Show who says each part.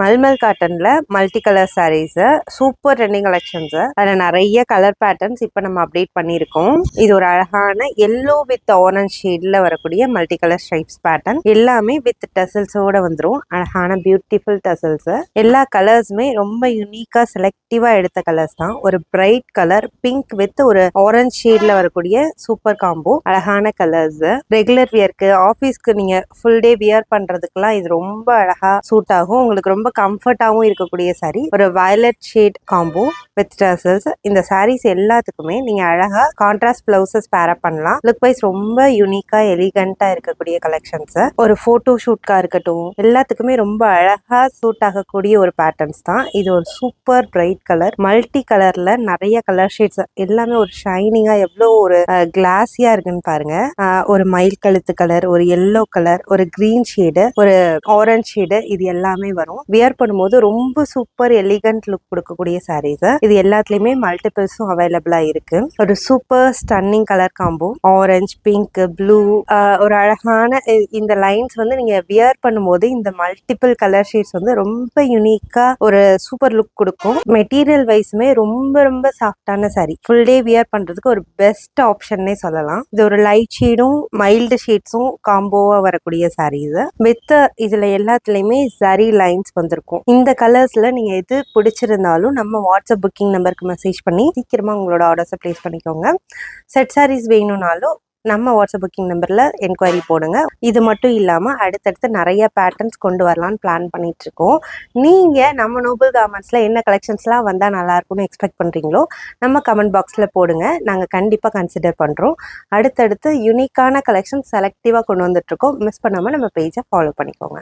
Speaker 1: மல்மல் காட்டன்ல multi colour sarees super trending collections. அதில் நிறைய கலர் பேட்டர்ன்ஸ் இப்போ நம்ம அப்டேட் பண்ணியிருக்கோம். இது ஒரு அழகான எல்லோ வித் ஆரஞ்ச் ஷேட்ல வரக்கூடிய மல்டி கலர் ஸ்ட்ரைப்ஸ் பேட்டர்ன். எல்லாமே வித் டசல்ஸோட வந்துடும். அழகான பியூட்டிஃபுல் டசல்ஸ். எல்லா கலர்ஸுமே ரொம்ப யூனிக்கா செலக்டிவா எடுத்த கலர்ஸ் தான். ஒரு பிரைட் கலர் பிங்க் வித் ஒரு ஆரஞ்ச் ஷேட்ல வரக்கூடிய சூப்பர் காம்போ. அழகான கலர்ஸ். ரெகுலர் வியர்க்கு ஆஃபீஸ்க்கு நீங்க ஃபுல் டே வியர் பண்றதுக்குலாம் இது ரொம்ப அழகா சூட் ஆகும். உங்களுக்கு ரொம்ப கம்ஃபர்ட்டாகவும் இருக்கக்கூடிய சாரீ. ஒரு violet shade combo with tassels. இந்த சாரீஸ் எல்லாத்துக்குமே நீங்க அழகா கான்ட்ராஸ்ட் பிளவுசஸ் பேர் அப் பண்ணலாம். லுக் வைஸ் ரொம்ப யூனிக்கா எலிகண்டா இருக்கக்கூடிய கலெக்ஷன்ஸ். ஒரு போட்டோ ஷூட்கா இருக்கட்டும், எல்லாத்துக்குமே ரொம்ப அழகா சூட் ஆகக்கூடிய ஒரு பேட்டர்ன்ஸ் தான். இது ஒரு சூப்பர் பிரைட் கலர், மல்டி கலர்ல நிறைய கலர் ஷேட்ஸ், எல்லாமே ஒரு ஷைனிங்கா எவ்வளோ ஒரு கிளாஸியா இருக்குன்னு பாருங்க. ஒரு மயில் கழுத்து கலர், ஒரு எல்லோ கலர், ஒரு கிரீன் ஷேடு, ஒரு ஆரஞ்ச் ஷேடு, இது எல்லாமே வரும். வியர் பண்ணும்போது ரொம்ப சூப்பர் எலிகன்ட் லுக் கொடுக்கக்கூடிய சாரீஸ். இது எல்லாத்துலயுமே மல்டிபிள்ஸும் அவைலபிளா இருக்கு. ஒரு super stunning colour combo, orange, pink, blue, ஒரு அழகான இந்த லைன்ஸ் வந்து நீங்க வியர் பண்ணும்போது இந்த மல்டிபிள் கலர் ஷேட்ஸ் வந்து ரொம்ப யூனிக்கா ஒரு சூப்பர் லுக் கொடுக்கும். மெட்டீரியல் வைஸுமே ரொம்ப ரொம்ப சாஃப்டான சாரீ. ஃபுல் டே வியர் பண்றதுக்கு ஒரு பெஸ்ட் ஆப்ஷன்னே சொல்லலாம். இது ஒரு லைட் ஷேடும் மைல்டு ஷேட்ஸும் காம்போவா வரக்கூடிய சாரீஸ். வித் இதுல எல்லாத்துலயுமே சரி லைன்ஸ் வந்திருக்கும். இந்த கலர்ஸ்ல நீங்க எது பிடிச்சிருந்தாலும் நம்ம வாட்ஸ்அப் புக்கிங் நம்பருக்கு மெசேஜ் பண்ணி சீக்கிரமா உங்களோட ஆர்டர்ஸை பிளேஸ் பண்ணிக்கோங்க. செட் சாரீஸ் வேணும்னாலும் நம்ம வாட்ஸ்அப் புக்கிங் நம்பர்ல என்கொயரி போடுங்க. இது மட்டும் இல்லாம அடுத்தடுத்து நிறைய பேட்டர்ன்ஸ் கொண்டு வரலாம்னு பிளான் பண்ணிட்டு இருக்கோம். நீங்க நம்ம நோபல் கார்மெண்ட்ஸ்ல என்ன கலெக்ஷன்ஸ்லாம் வந்தா நல்லா இருக்கும்னு எக்ஸ்பெக்ட் பண்றீங்களோ நம்ம கமெண்ட் பாக்ஸ்ல போடுங்க. நாங்க கண்டிப்பா கன்சிடர் பண்றோம். அடுத்தடுத்து யூனிக்கான கலெக்ஷன் செலக்டிவா கொண்டு வந்துட்டு இருக்கோம். மிஸ் பண்ணாம நம்ம பேஜை ஃபாலோ பண்ணிக்கோங்க.